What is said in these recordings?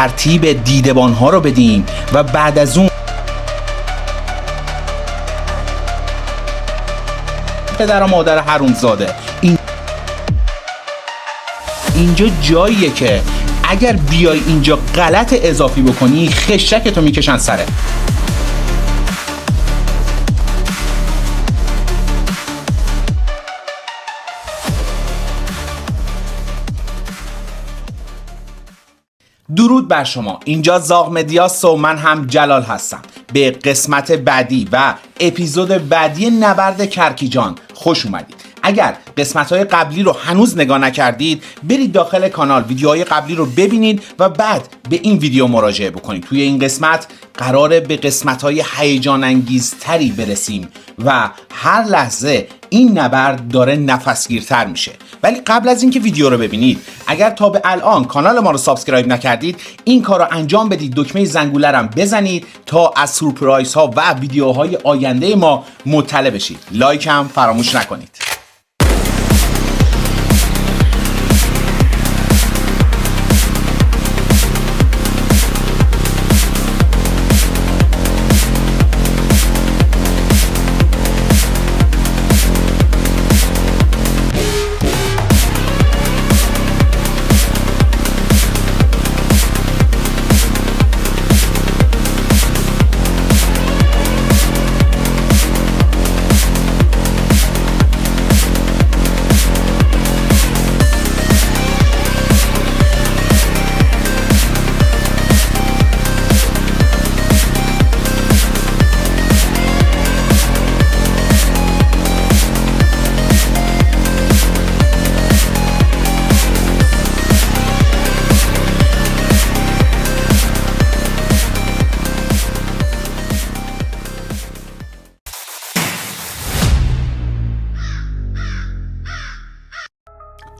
ترتیب دیدبان ها رو بدیم و بعد از اون پدر و مادر حرومزاده اینجا جاییه که اگر بیای اینجا غلط اضافی بکنی خشکتو میکشن سره. درود بر شما، اینجا زاغ مدیاست و من هم جلال هستم. به قسمت بعدی و اپیزود بعدی نبرد کرکیجان خوش اومدید. اگر قسمت‌های قبلی رو هنوز نگاه نکردید برید داخل کانال ویدیوهای قبلی رو ببینید و بعد به این ویدیو مراجعه بکنید. توی این قسمت قراره به قسمت‌های هیجان انگیزتری برسیم و هر لحظه این نبرد داره نفسگیرتر میشه. ولی قبل از اینکه ویدیو رو ببینید اگر تا به الان کانال ما رو سابسکرایب نکردید این کار رو انجام بدید، دکمه زنگوله رو بزنید تا از سورپرایز ها و ویدیوهای آینده ما مطلع بشید. لایک هم فراموش نکنید.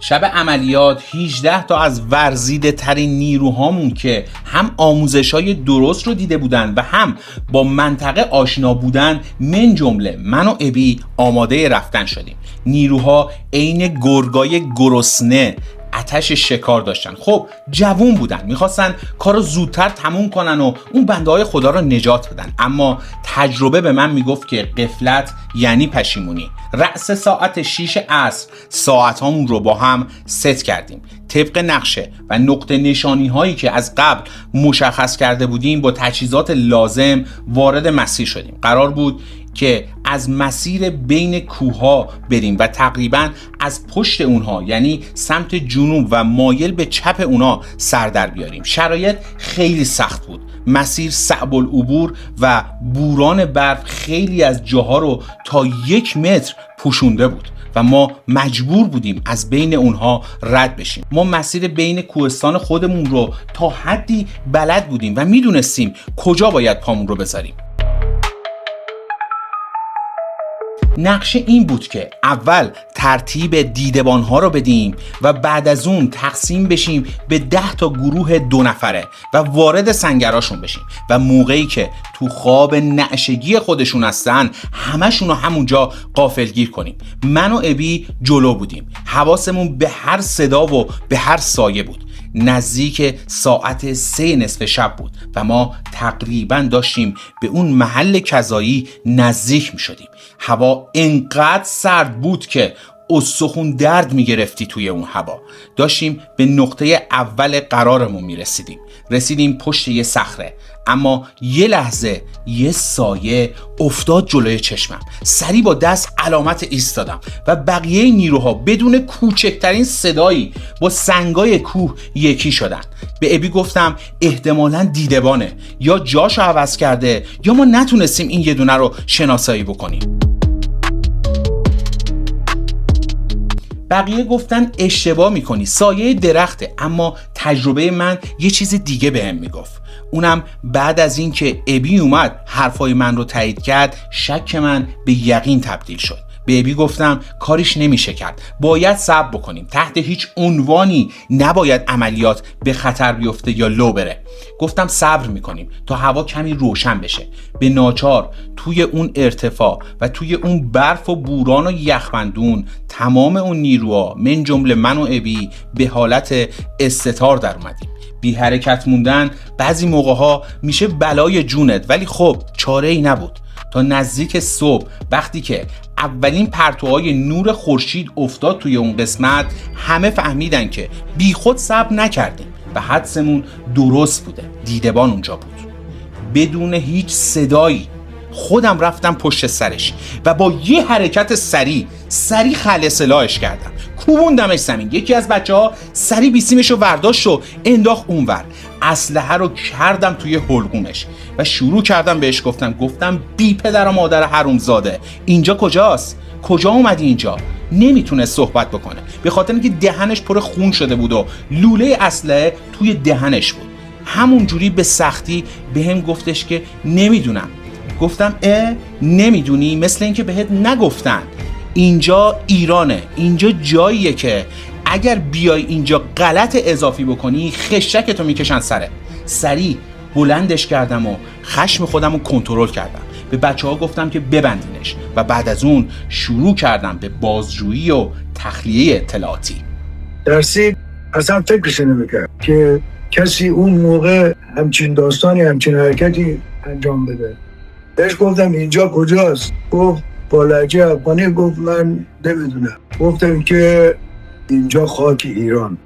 شب عملیات 18 تا از ورزیده ترین نیروهامون که هم آموزش‌های درست رو دیده بودن و هم با منطقه آشنا بودن من جمله من و ابی آماده رفتن شدیم. نیروها عین گرگای گرسنه آتش شکار داشتن. خب جوون بودن، میخواستن کارو زودتر تموم کنن و اون بنده های خدا رو نجات بدن، اما تجربه به من میگفت که غفلت یعنی پشیمونی. رأس ساعت 6 عصر ساعت هامون رو با هم ست کردیم طبق نقشه و نقطه نشانی هایی که از قبل مشخص کرده بودیم. با تجهیزات لازم وارد مسیر شدیم. قرار بود که از مسیر بین کوه‌ها بریم و تقریباً از پشت اونها یعنی سمت جنوب و مایل به چپ اونها سر در بیاریم. شرایط خیلی سخت بود، مسیر صعب العبور و بوران برف خیلی از جاها رو تا 1 متر پوشونده بود و ما مجبور بودیم از بین اونها رد بشیم. ما مسیر بین کوهستان خودمون رو تا حدی بلد بودیم و میدونستیم کجا باید پامون رو بذاریم. نقشه این بود که اول ترتیب دیدبان ها رو بدیم و بعد از اون تقسیم بشیم به 10 تا گروه 2 نفره و وارد سنگراشون بشیم و موقعی که تو خواب نعشگی خودشون هستن همشون رو همونجا غافلگیر کنیم. من و ابی جلو بودیم، حواسمون به هر صدا و به هر سایه بود. نزدیک ساعت 3 نصف شب بود و ما تقریبا داشتیم به اون محل کذایی نزدیک می شدیم. هوا انقدر سرد بود که استخون درد می گرفتی توی اون هوا. داشتیم به نقطه اول قرارمون می رسیدیم. رسیدیم پشت یه صخره، اما یه لحظه یه سایه افتاد جلوی چشمم. سریع با دست علامت ایستادم و بقیه نیروها بدون کوچکترین صدایی با سنگای کوه یکی شدن. به ابی گفتم احتمالاً دیدبانه، یا جاشو عوض کرده یا ما نتونستیم این یه دونه رو شناسایی بکنیم. بقیه گفتن اشتباه میکنی، سایه درخته، اما تجربه من یه چیز دیگه بهم میگفت. اونم بعد از این که ابی اومد حرفای من رو تایید کرد شک من به یقین تبدیل شد. به ابی گفتم کاریش نمیشه کرد، باید صبر بکنیم، تحت هیچ عنوانی نباید عملیات به خطر بیفته یا لو بره. گفتم صبر میکنیم تا هوا کمی روشن بشه. به ناچار توی اون ارتفاع و توی اون برف و بوران و یخبندون تمام اون نیروها من جمله من و ابی به حالت استتار در اومدیم. بی حرکت موندن بعضی موقع ها میشه بلای جونت، ولی خب چاره ای نبود. تا نزدیک صبح وقتی که اولین پرتوهای نور خورشید افتاد توی اون قسمت، همه فهمیدن که بی خود صبر نکردیم و حدسمون درست بوده. دیدبان اونجا بود. بدون هیچ صدایی خودم رفتم پشت سرش و با یه حرکت سریع خلع سلاحش کردم، کوبوندمش زمین. یکی از بچه‌ها سریع بیسیمش رو برداشت و انداخت اونور. اسلحه رو کردم توی حلقومش و شروع کردم بهش گفتم بی پدر و مادر حرومزاده، اینجا کجاست؟ کجا اومدی اینجا؟ نمیتونه صحبت بکنه به خاطر اینکه دهنش پر خون شده بود و لوله اسلحه توی دهنش بود. همونجوری به سختی بهم گفتش که نمیدونم. گفتم نمیدونی؟ مثل اینکه بهت نگفتن. اینجا ایرانه، اینجا جاییه که اگر بیای اینجا غلط اضافی بکنی خشکتو میکشن سره. سریع بلندش کردم و خشم خودم رو کنترل کردم. به بچه‌ها گفتم که ببندینش و بعد از اون شروع کردم به بازجویی و تخلیه اطلاعاتی. درسی اصلا فکرش نمیکرد که کسی اون موقع همچین داستانی، همچین حرکتی انجام بده. بهش گفتم اینجا کجاست؟ گفت با لهجه افغانی. گفت من نمیدونم. گفتم که اینجا خاک ایران.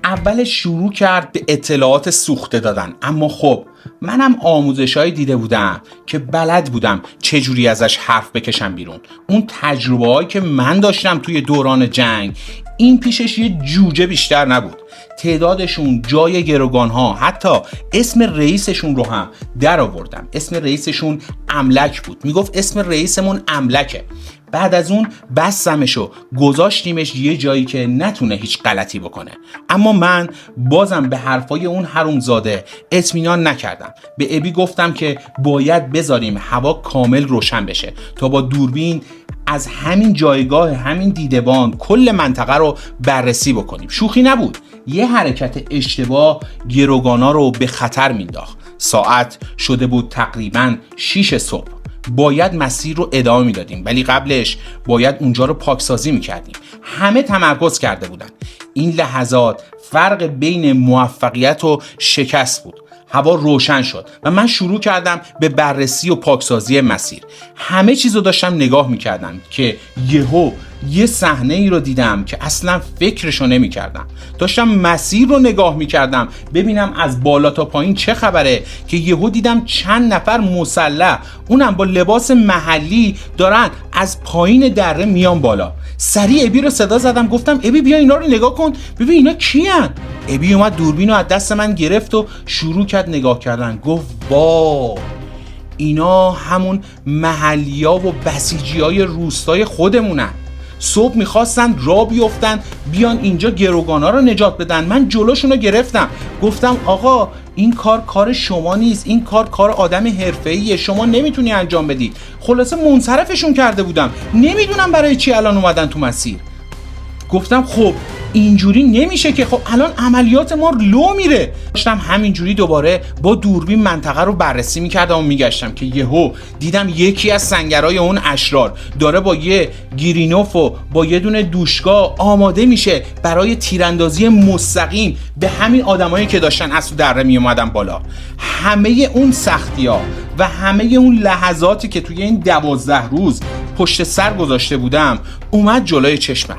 اول شروع کرد به اطلاعات سوخته دادن، اما خب منم آموزش‌های دیده بودم که بلد بودم چجوری ازش حرف بکشم بیرون. اون تجربه‌هایی که من داشتم توی دوران جنگ، این پیشش یه جوجه بیشتر نبود. تعدادشون، جای گروگان‌ها، حتی اسم رئیسشون رو هم در آوردم. اسم رئیسشون املک بود. میگفت اسم رئیسمون املکه. بعد از اون بستمشو گذاشتیمش یه جایی که نتونه هیچ غلطی بکنه. اما من بازم به حرفای اون حرومزاده اطمینان نکردم. به ابی گفتم که باید بذاریم هوا کامل روشن بشه تا با دوربین از همین جایگاه، همین دیدبان کل منطقه رو بررسی بکنیم. شوخی نبود. یه حرکت اشتباه گروگانا رو به خطر مینداخت. ساعت شده بود تقریباً 6 صبح. باید مسیر رو ادامه میدادیم، ولی قبلش باید اونجا رو پاکسازی میکردیم. همه تمرکز کرده بودن. این لحظات فرق بین موفقیت و شکست بود. هوا روشن شد و من شروع کردم به بررسی و پاکسازی مسیر. همه چیزو داشتم نگاه میکردم که یه صحنه ای رو دیدم که اصلا فکرشو نمیکردم. داشتم مسیر رو نگاه میکردم ببینم از بالا تا پایین چه خبره که یهو دیدم چند نفر مسلح، اونم با لباس محلی، دارن از پایین دره میان بالا. سریع ابی رو صدا زدم، گفتم ابی بیا اینا رو نگاه کن، ببین اینا کیان؟ ابی اومد دوربین رو از دست من گرفت و شروع کرد نگاه کردن. گفت واو، اینا همون محلیا و بسیجیای روستای خودمونن. صبح میخواستن راه بیفتن بیان اینجا گروگانا رو نجات بدن. من جلوشون رو گرفتم، گفتم آقا این کار شما نیست، این کار آدم حرفه‌ایه، شما نمیتونی انجام بدی. خلاصه منصرفشون کرده بودم. نمیدونم برای چی الان اومدن تو مسیر. گفتم خب اینجوری نمیشه که، خب الان عملیات ما لو میره. داشتم همینجوری دوباره با دوربین منطقه رو بررسی میکردم و میگشتم که یهو دیدم یکی از سنگرای اون اشرار داره با یه گیرینوف و با یه دونه دوشگاه آماده میشه برای تیراندازی مستقیم به همین آدمایی که داشتن از تو دره میومدن بالا. همه اون سختی‌ها و همه اون لحظاتی که توی این 12 روز پشت سر گذاشته بودم اومد جلوی چشمم.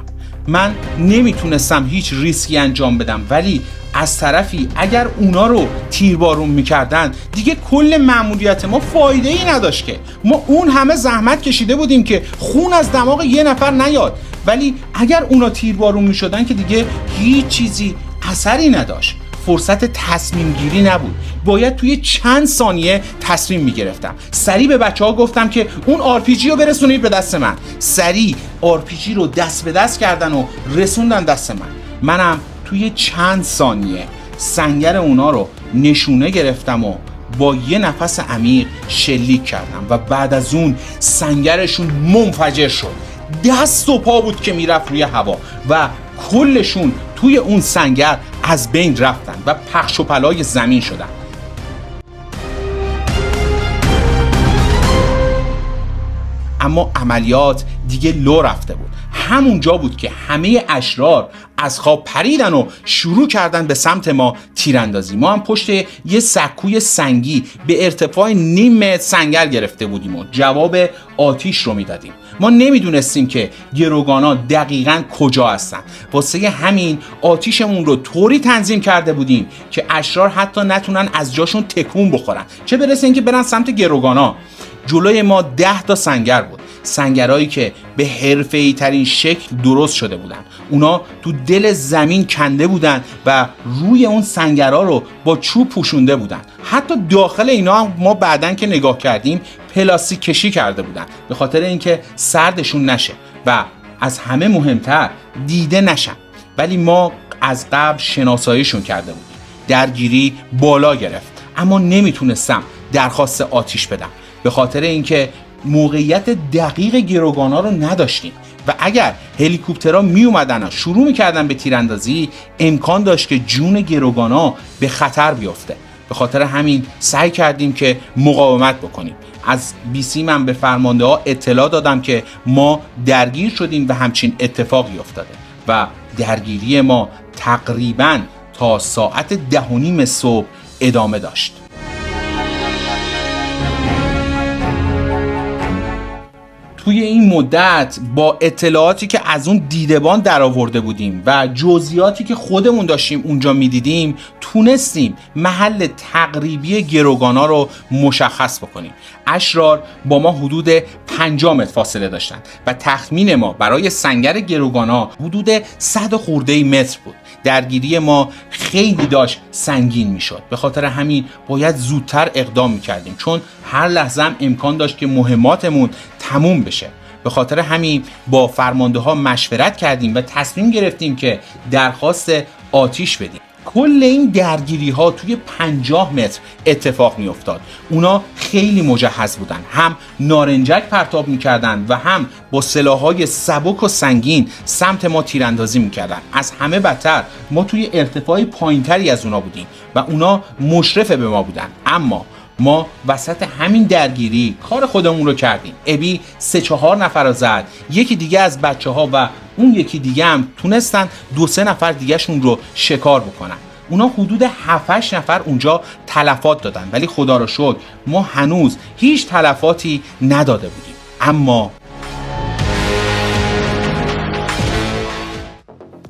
من نمیتونستم هیچ ریسکی انجام بدم، ولی از طرفی اگر اونا رو تیربارون میکردن دیگه کل مأموریت ما فایده ای نداشت که. ما اون همه زحمت کشیده بودیم که خون از دماغ یه نفر نیاد، ولی اگر اونا تیربارون میشدن که دیگه هیچ چیزی اثری نداشت. فرصت تصمیم گیری نبود، باید توی چند ثانیه تصمیم میگرفتم. سریع به بچه ها گفتم که اون آرپیجی رو برسونید به دست من. سریع آرپیجی رو دست به دست کردن و رسوندن دست من. منم توی چند ثانیه سنگر اونا رو نشونه گرفتم و با یه نفس عمیق شلیک کردم و بعد از اون سنگرشون منفجر شد. دست و پا بود که میرفت روی هوا و کلشون توی اون سنگر از بین رفتن و پخش و پلای زمین شدن. اما عملیات دیگه لو رفته بود. همونجا بود که همه اشرار از خواب پریدن و شروع کردن به سمت ما تیراندازی. ما هم پشت یه سکوی سنگی به ارتفاع نیم متر سنگر گرفته بودیم و جواب آتیش رو میدادیم. ما نمیدونستیم که گروگانا دقیقاً کجا هستن. واسه همین آتیشمون رو طوری تنظیم کرده بودیم که اشرار حتی نتونن از جاشون تکون بخورن، چه برسه اینکه برن سمت گروگانا. جلوی ما 10 تا سنگر بود، سنگرهایی که به حرفه‌ای ترین شکل درست شده بودن. اونا تو دل زمین کنده بودن و روی اون سنگرها رو با چوب پوشونده بودن. حتی داخل اینا هم ما بعدن که نگاه کردیم پلاستیک کشی کرده بودن به خاطر اینکه سردشون نشه و از همه مهمتر دیده نشن. ولی ما از قبل شناساییشون کرده بودیم. درگیری بالا گرفت اما نمیتونستم درخواست آتیش بدم به خاطر اینکه موقعیت دقیق گروگانا رو نداشتیم و اگر هلیکوپترها می اومدن و شروع میکردن به تیراندازی امکان داشت که جون گروگانا به خطر بیفته. به خاطر همین سعی کردیم که مقاومت بکنیم. از بیسی من به فرمانده ها اطلاع دادم که ما درگیر شدیم و همچین اتفاقی افتاده و درگیری ما تقریباً تا ساعت 10:30 صبح ادامه داشت. توی این مدت با اطلاعاتی که از اون دیدبان درآورده بودیم و جزئیاتی که خودمون داشتیم اونجا میدیدیم تونستیم محل تقریبی گروگانا رو مشخص بکنیم. اشرار با ما حدود 50 متر فاصله داشتن و تخمین ما برای سنگر گروگانا حدود 100 خورده متر بود. درگیری ما خیلی داشت سنگین میشد. به خاطر همین باید زودتر اقدام میکردیم چون هر لحظه هم امکان داشت که مهماتمون تموم بشه. به خاطر همین با فرمانده ها مشورت کردیم و تصمیم گرفتیم که درخواست آتیش بدیم. کل این درگیری ها توی 50 متر اتفاق می افتاد. اونا خیلی مجهز بودن، هم نارنجک پرتاب می کردن و هم با سلاح‌های سبک و سنگین سمت ما تیراندازی می کردن. از همه بدتر ما توی ارتفاع پایینتری از اونا بودیم و اونا مشرف به ما بودن. اما ما وسط همین درگیری کار خودمون رو کردیم. ابی 3-4 نفر رو زد، یکی دیگه از بچه ها و اون یکی دیگه هم تونستن 2-3 نفر دیگه شون رو شکار بکنن. اونا حدود 7-8 نفر اونجا تلفات دادن ولی خدا رو شکر ما هنوز هیچ تلفاتی نداده بودیم. اما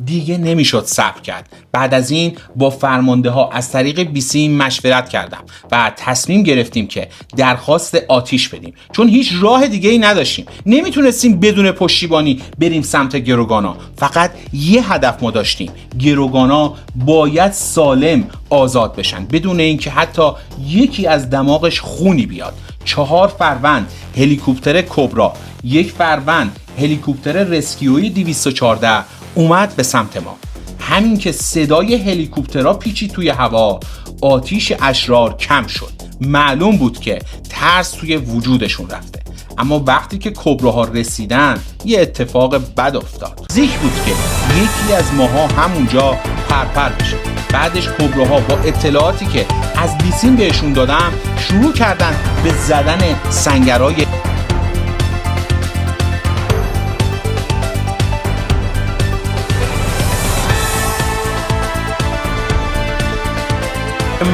دیگه نمیشد صبر کرد. بعد از این با فرمانده ها از طریق بیسی مشورت کردم و تصمیم گرفتیم که درخواست آتیش بدیم چون هیچ راه دیگه ای نداشتیم. نمیتونستیم بدون پشتیبانی بریم سمت گروگانا. فقط یه هدف ما داشتیم، گروگانا باید سالم آزاد بشن بدون اینکه حتی یکی از دماغش خونی بیاد. 4 فروند هلیکوپتر کبرا، 1 فروند هلیکوپتر رسکیوی 214 اومد به سمت ما. همین که صدای هلیکوپترها پیچید توی هوا، آتیش اشرار کم شد. معلوم بود که ترس توی وجودشون رفته. اما وقتی که کبراها رسیدن یه اتفاق بد افتاد. زیک بود که یکی از ماها همونجا پرپر بشه. بعدش کبراها با اطلاعاتی که از بیسیم بهشون دادم شروع کردن به زدن سنگرهای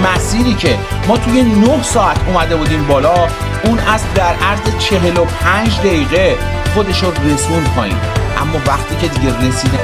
مسیری که ما توی 9 ساعت اومده بودیم بالا، اون اسب در عرض 45 دقیقه خودش رو رسوند پایین. اما وقتی که دیگه رسیده